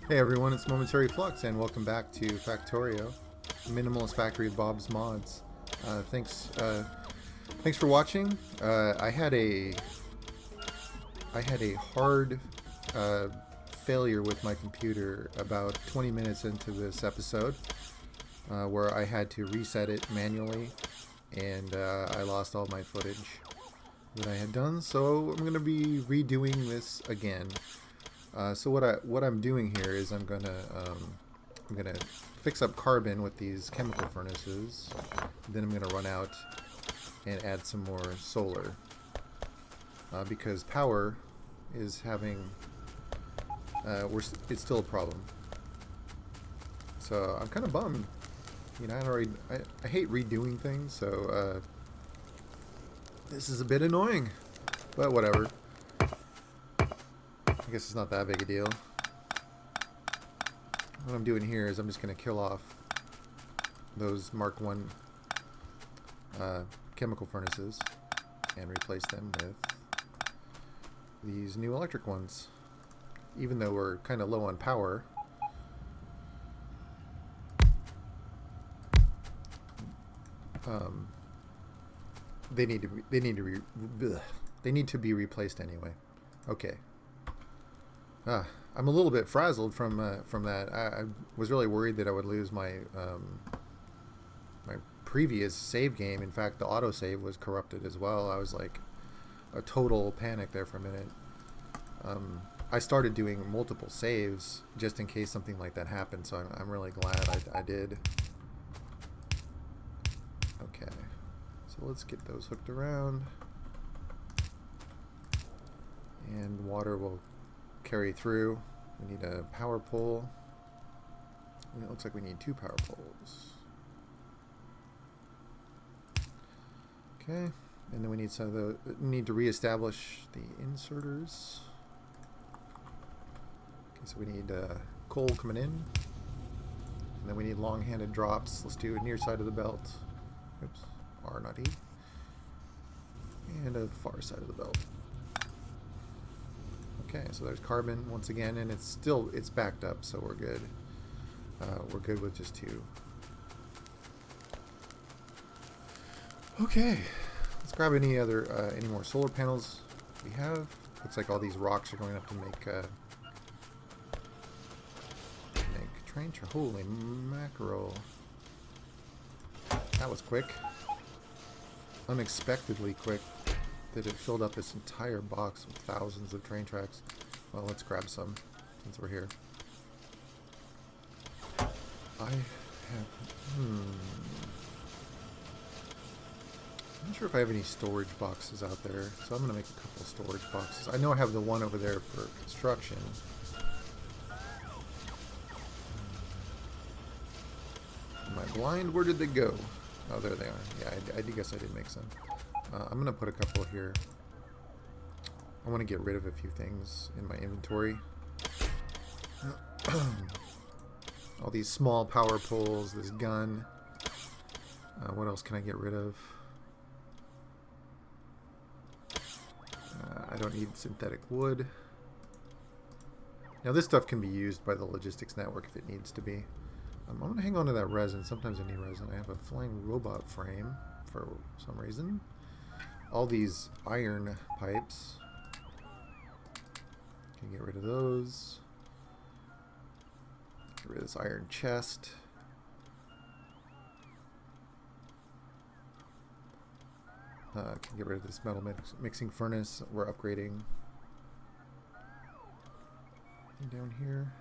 Hey everyone, it's Momentary Flux, and welcome back to Factorio, Minimalist Factory of Bob's Mods. Thanks for watching. I had a hard uh, failure with my computer about 20 minutes into this episode, where I had to reset it manually, and I lost all my footage that I had done. So I'm going to be redoing this again. So what I'm doing here is I'm gonna fix up carbon with these chemical furnaces. Then I'm gonna run out and add some more solar because power is having it's still a problem. So I'm kind of bummed. You know, I hate redoing things, so this is a bit annoying, but whatever. I guess it's not that big a deal. What I'm doing here is I'm just going to kill off those Mark 1 chemical furnaces and replace them with these new electric ones. Even though we're kind of low on power, they need to be replaced anyway. Okay. I'm a little bit frazzled from that. I was really worried that I would lose my my previous save game. In fact, the autosave was corrupted as well. I was like a total panic there for a minute. I started doing multiple saves just in case something like that happened, so I'm really glad I did. Okay, so let's get those hooked around, and water will carry through. We need a power pole. It looks like we need 2 power poles. Okay, and then we need need to reestablish the inserters. Okay, so we need coal coming in, and then we need long-handed drops. Let's do a near side of the belt. Oops, R not E, and a far side of the belt. Okay, so there's carbon once again, and it's backed up, so we're good. We're good with just 2. Okay, let's grab any more solar panels we have. Looks like all these rocks are going up to make train. Holy mackerel! That was quick, unexpectedly quick. That it filled up this entire box with thousands of train tracks. Well, let's grab some since we're here. I have... I'm not sure if I have any storage boxes out there, so I'm going to make a couple of storage boxes. I know I have the one over there for construction. Am I blind? Where did they go? Oh, there they are. Yeah, I guess I did make some. I'm going to put a couple here. I want to get rid of a few things in my inventory. All these small power poles, this gun. What else can I get rid of? I don't need synthetic wood. Now this stuff can be used by the logistics network if it needs to be. I'm going to hang on to that resin. Sometimes I need resin. I have a flying robot frame for some reason. All these iron pipes. Can get rid of those. Get rid of this iron chest. Can get rid of this metal mixing furnace. We're upgrading. And down here.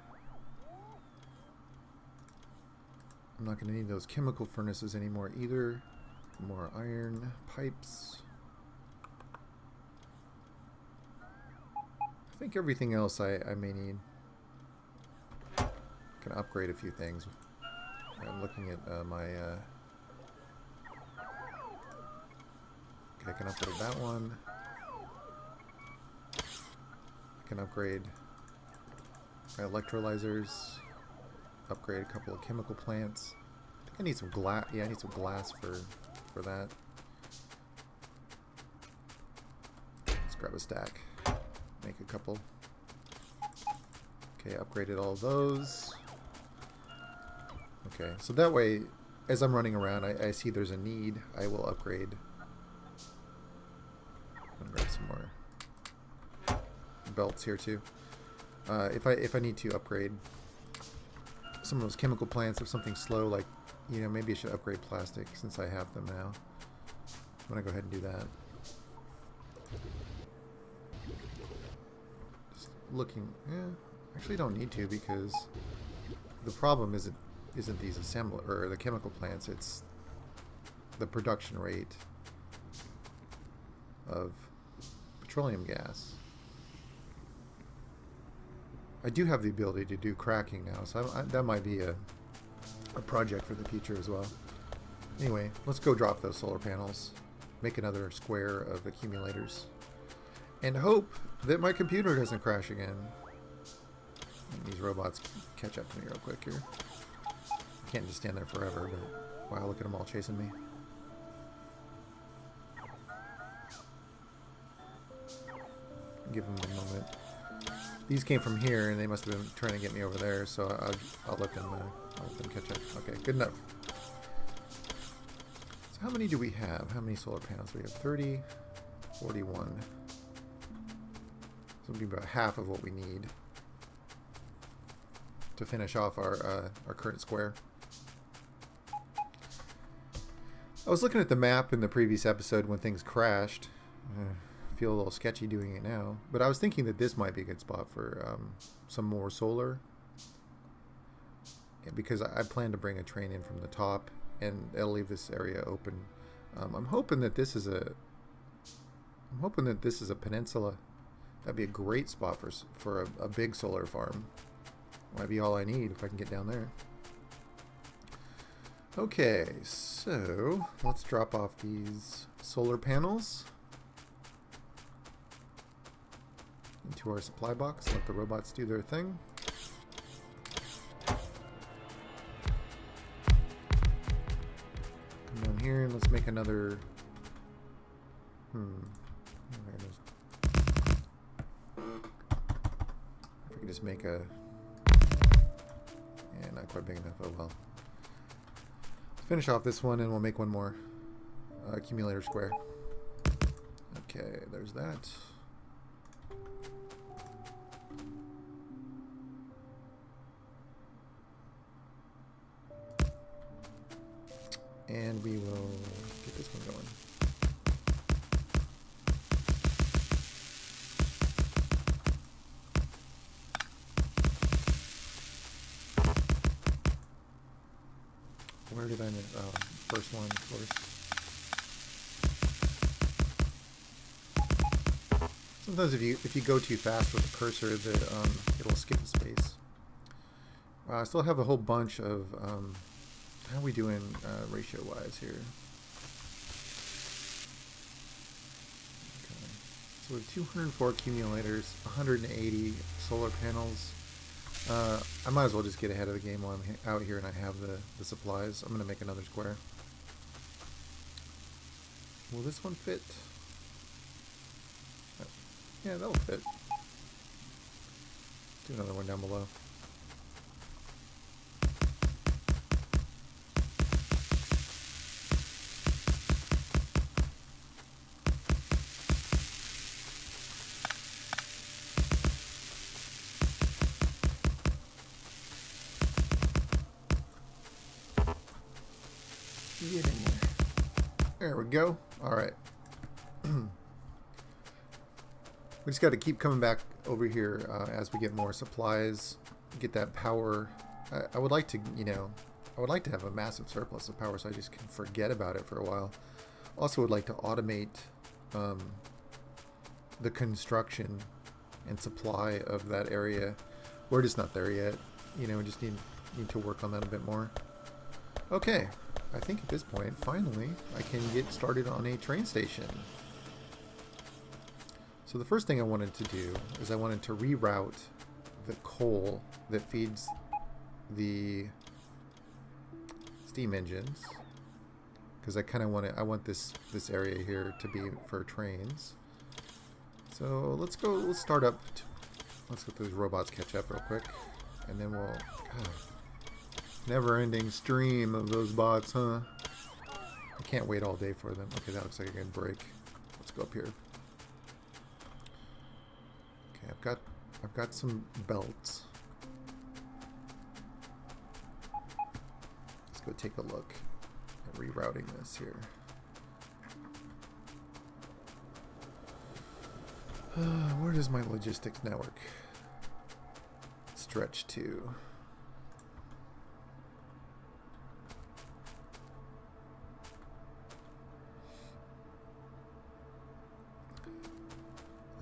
I'm not going to need those chemical furnaces anymore either. More iron pipes. I think everything else I may need. Can upgrade a few things. I'm looking at my... Okay, I can upgrade that one. I can upgrade my electrolyzers. Upgrade a couple of chemical plants. I think I need some glass. Yeah, I need some glass for that. Let's grab a stack. Make a couple. Okay, upgraded all those. Okay, so that way, as I'm running around, I see there's a need. I will upgrade. I'm gonna grab some more belts here too. If I need to upgrade some of those chemical plants, if something's slow, like, you know, maybe I should upgrade plastic since I have them now. I'm gonna go ahead and do that. Just looking, yeah, actually don't need to, because the problem isn't these assembly or the chemical plants, it's the production rate of petroleum gas. I do have the ability to do cracking now, so that might be a project for the future as well. Anyway, let's go drop those solar panels, make another square of accumulators, and hope that my computer doesn't crash again. And these robots catch up to me real quick here. I can't just stand there forever, but wow, look at them all chasing me. Give them a moment. These came from here, and they must have been trying to get me over there, so I'll let them catch up. Okay, good enough. So how many do we have? How many solar panels? We have 30, 41. So it'll be about half of what we need to finish off our current square. I was looking at the map in the previous episode when things crashed. Feel a little sketchy doing it now, but I was thinking that this might be a good spot for some more solar, because I plan to bring a train in from the top, and it'll leave this area open. I'm hoping that this is a peninsula. That'd be a great spot for a big solar farm. Might be all I need if I can get down there. Okay, so let's drop off these solar panels into our supply box. Let the robots do their thing. Come down here and let's make another. If we can just make a. Yeah, not quite big enough. Oh well. Let's finish off this one and we'll make one more accumulator square. Okay, there's that. And we will get this one going. Where did I miss? Oh, first one, of course. Sometimes if you go too fast with the cursor, that it'll skip the space. I still have a whole bunch of. How are we doing ratio-wise here? Okay. So we have 204 accumulators, 180 solar panels. I might as well just get ahead of the game while I'm out here and I have the supplies. I'm going to make another square. Will this one fit? Yeah, that'll fit. Do another one down below. Get in there. There we go. All right. We just got to keep coming back over here as we get more supplies, get that power. I would like to, I would like to have a massive surplus of power so I just can forget about it for a while. Also would like to automate the construction and supply of that area. We're just not there yet. We just need to work on that a bit more. Okay. I think at this point, finally, I can get started on a train station. So the first thing I wanted to do is I wanted to reroute the coal that feeds the steam engines, because I kind of want this area here to be for trains. So let's start up Let's let those robots catch up real quick. And then we'll... God, never-ending stream of those bots, huh? I can't wait all day for them. Okay, that looks like a good break. Let's go up here. Okay, I've got some belts. Let's go take a look at rerouting this here. Where does my logistics network stretch to?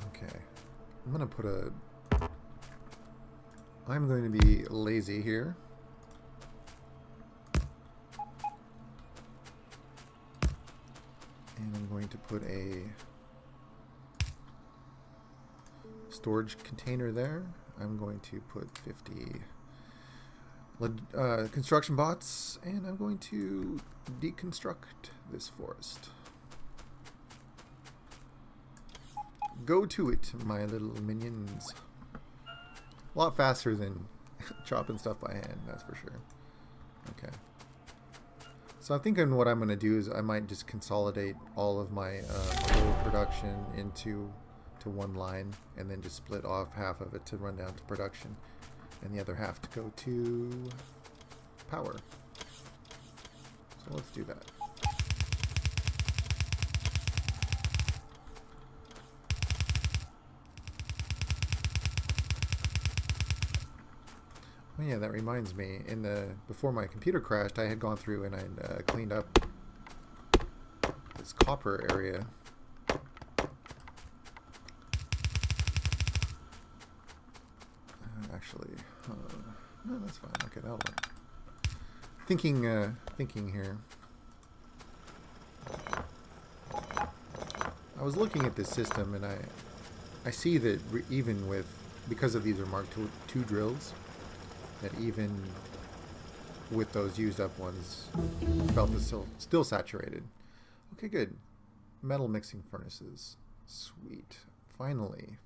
Okay, I'm going to be lazy here. And I'm going to put a storage container there. I'm going to put 50 construction bots, and I'm going to deconstruct this forest. Go to it, my little minions. A lot faster than chopping stuff by hand, that's for sure. Okay. So I'm thinking what I'm going to do is I might just consolidate all of my coal production into one line, and then just split off half of it to run down to production, and the other half to go to power. So let's do that. Oh yeah, that reminds me. Before my computer crashed, I had gone through and I'd cleaned up this copper area. Actually, no, that's fine. Okay, that'll work. Thinking here. I was looking at this system, and I see that even with, because of these are Mark II drills, that even with those used up ones, felt is still saturated. Okay, good. Metal mixing furnaces. Sweet. Finally.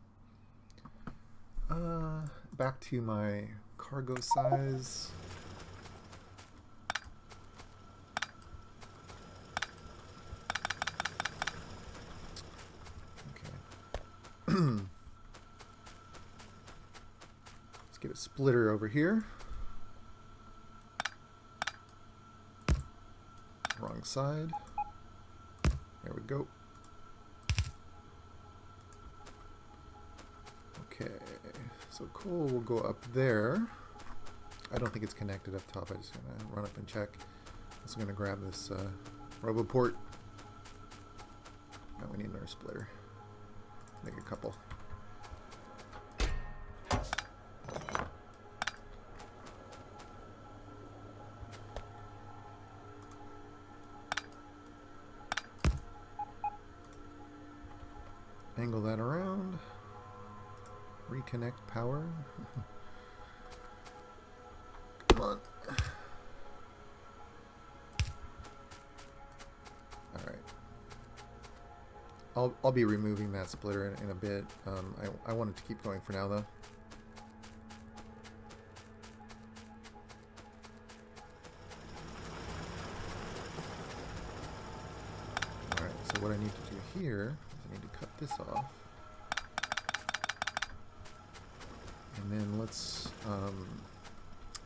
Back to my cargo size. Okay. Let's get a splitter over here. Wrong side. There we go. Okay, so coal will go up there. I don't think it's connected up top. I'm just going to run up and check. I'm also going to grab this RoboPort. Now we need another splitter. Make a couple. Angle that around. Reconnect power. Come on. Alright. I'll be removing that splitter in a bit. I want it to keep going for now though. Alright, so what I need to do here is I need to cut this off. And then let's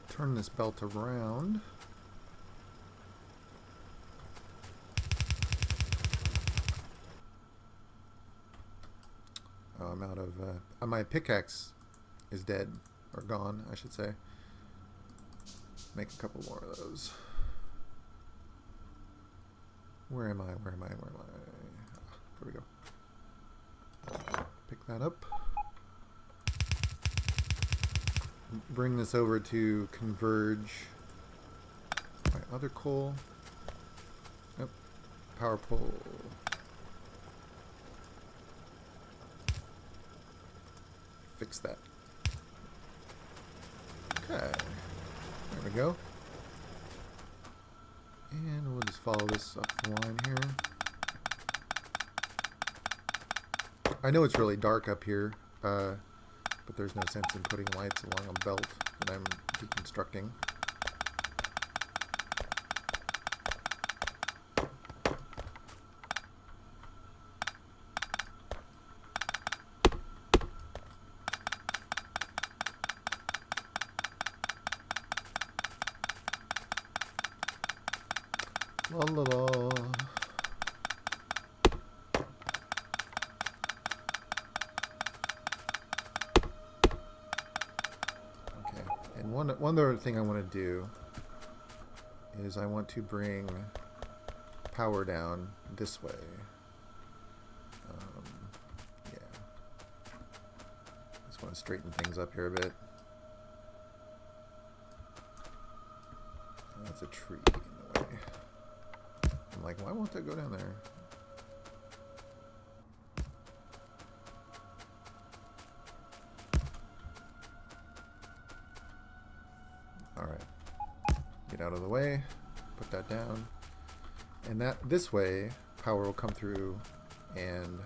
turn this belt around. Oh, I'm out of... my pickaxe is dead. Or gone, I should say. Make a couple more of those. Where am I? Where am I? Where am I? There we go. Pick that up. Bring this over to converge my other coal. Yep. Power pole. Fix that. Okay. There we go. And we'll just follow this up the line here. I know it's really dark up here. but there's no sense in putting lights along a belt that I'm deconstructing. La la la. Okay, and one other thing I want to do is I want to bring power down this way. Yeah, just want to straighten things up here a bit. That's a tree in the way. I'm like, why won't that go down there? Alright. Get out of the way. Put that down. And that this way, power will come through and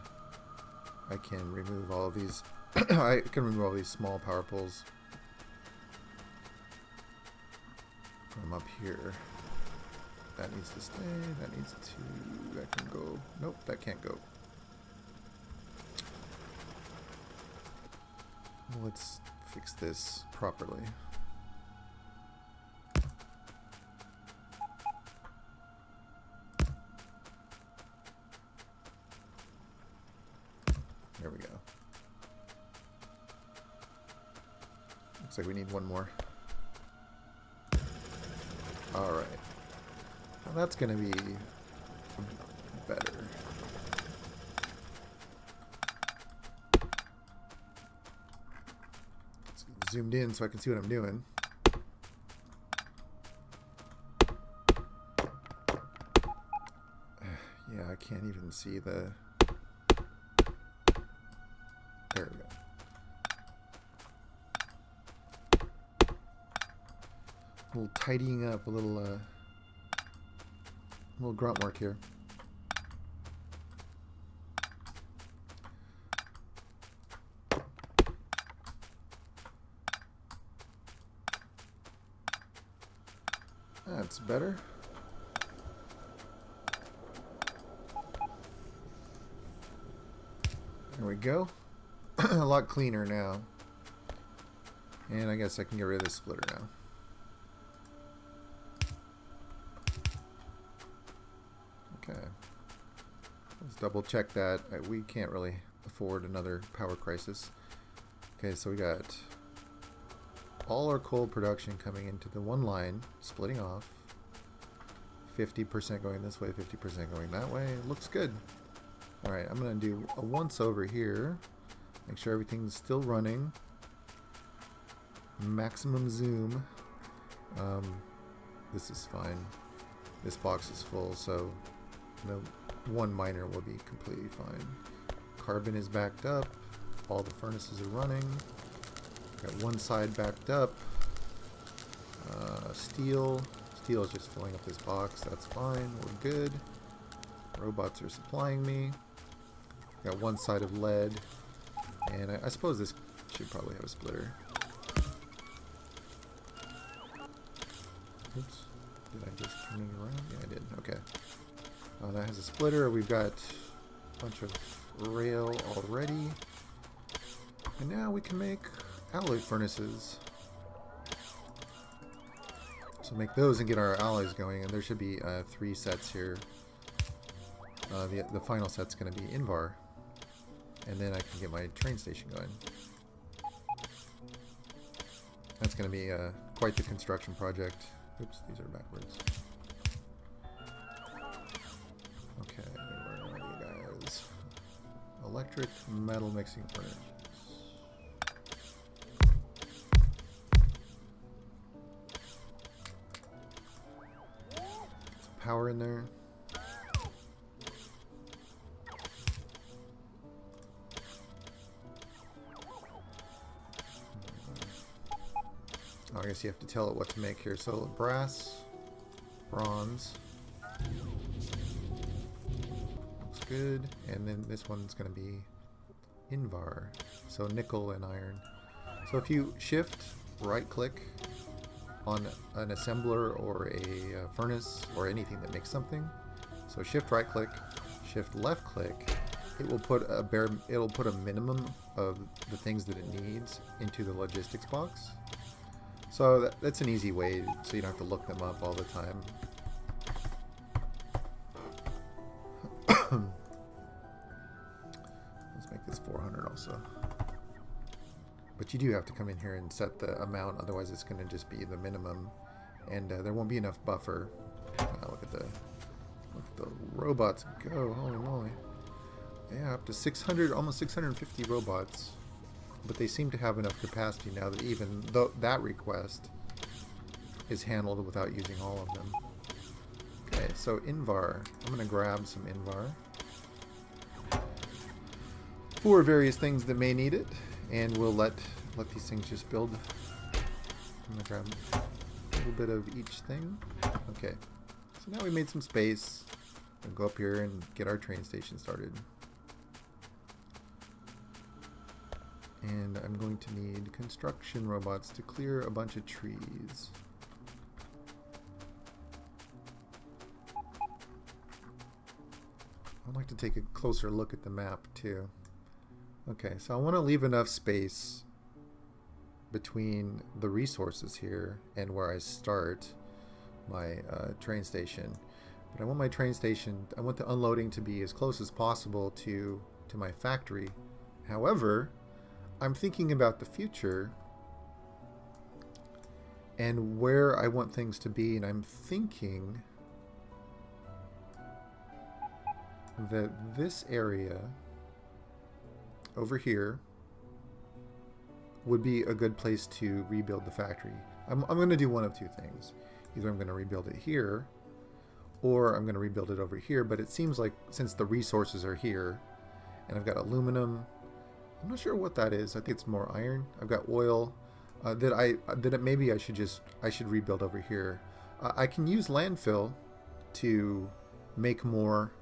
I can remove all of these I can remove all these small power poles from up here. That needs to stay. That needs to... That can go... Nope, that can't go. Let's fix this properly. There we go. Looks like we need one more. Alright. Now that's going to be better. Let's get zoomed in so I can see what I'm doing. Yeah, I can't even see the... There we go. A little tidying up, a little grunt work here. That's better. There we go. A lot cleaner now. And I guess I can get rid of this splitter now. Okay. Let's double check that. We can't really afford another power crisis. Okay, so we got all our coal production coming into the one line, splitting off. 50% going this way, 50% going that way. It looks good. Alright, I'm going to do a once over here. Make sure everything's still running. Maximum zoom. This is fine. This box is full, so no one miner will be completely fine. Carbon is backed up. All the furnaces are running. Got one side backed up. Steel. Steel is just filling up this box. That's fine. We're good. Robots are supplying me. Got one side of lead. And I suppose this should probably have a splitter. Oops. Did I just turn it around? Yeah, I did. Okay. That has a splitter. We've got a bunch of rail already. And now we can make alloy furnaces. So make those and get our alloys going. And there should be 3 sets here. The final set's going to be Invar. And then I can get my train station going. That's going to be quite the construction project. Oops, these are backwards. Okay, where are you guys? Electric metal mixing furnace. Some power in there. I guess you have to tell it what to make here. So brass, bronze, looks good. And then this one's going to be Invar, so nickel and iron. So if you shift right click on an assembler or a furnace or anything that makes something, so shift right click, shift left click, it'll put a minimum of the things that it needs into the logistics box. So that's an easy way so you don't have to look them up all the time. Let's make this 400 also. But you do have to come in here and set the amount, otherwise it's going to just be the minimum, and there won't be enough buffer. Look at the robots go! Holy moly! Yeah, up to 600, almost 650 robots. But they seem to have enough capacity now that even though that request is handled without using all of them. Okay, so Invar. I'm going to grab some Invar for various things that may need it, and we'll let these things just build. I'm going to grab a little bit of each thing. Okay, so now we made some space. We'll go up here and get our train station started. And I'm going to need construction robots to clear a bunch of trees. I'd like to take a closer look at the map too. Okay, so I want to leave enough space between the resources here and where I start my train station. But I want my train station, I want the unloading to be as close as possible to my factory. However, I'm thinking about the future and where I want things to be, and I'm thinking that this area over here would be a good place to rebuild the factory. I'm going to do one of two things. Either I'm going to rebuild it here, or I'm going to rebuild it over here, but it seems like since the resources are here, and I've got aluminum, I'm not sure what that is. I think it's more iron. I've got oil. Maybe I should rebuild over here. I can use landfill to make more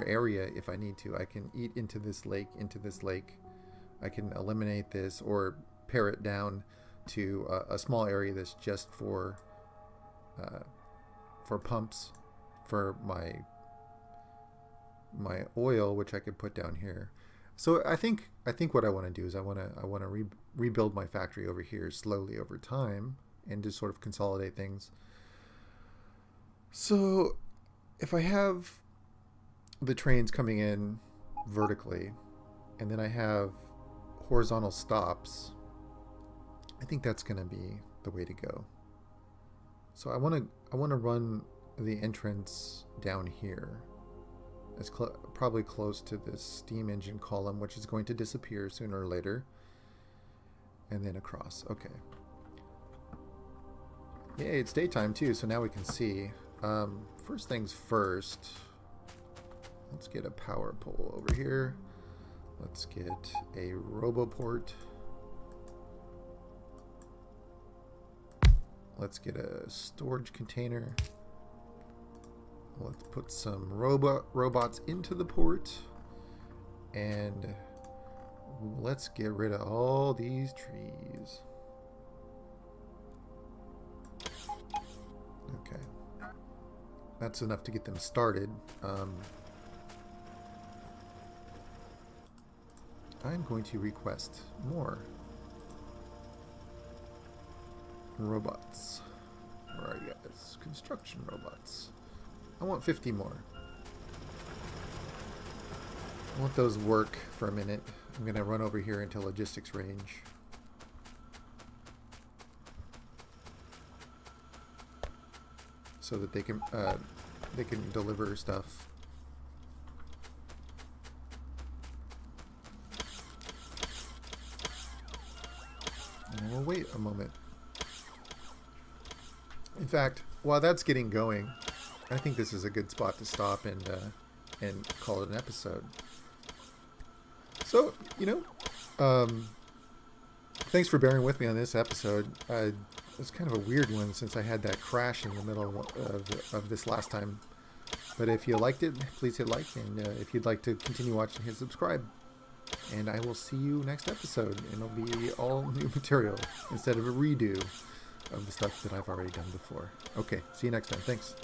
area if I need to. I can eat into this lake. I can eliminate this or pare it down to a small area that's just for pumps for my oil, which I could put down here. So I think what I want to do is I want to rebuild my factory over here slowly over time and just sort of consolidate things. So if I have the trains coming in vertically and then I have horizontal stops, I think that's going to be the way to go. So I want to run the entrance down here. It's probably close to this steam engine column, which is going to disappear sooner or later. And then across. Okay. Yay, it's daytime too, so now we can see. First things first, let's get a power pole over here. Let's get a roboport. Let's get a storage container. Let's put some robots into the port, and let's get rid of all these trees. Okay, that's enough to get them started. I'm going to request more robots. Where are you guys? Construction robots. I want 50 more. I want those work for a minute. I'm going to run over here into logistics range. So that they can deliver stuff. And we'll wait a moment. In fact, while that's getting going, I think this is a good spot to stop and call it an episode. So, thanks for bearing with me on this episode. It's kind of a weird one since I had that crash in the middle of this last time. But if you liked it, please hit like, and if you'd like to continue watching, hit subscribe. And I will see you next episode. And it'll be all new material instead of a redo of the stuff that I've already done before. Okay, see you next time. Thanks.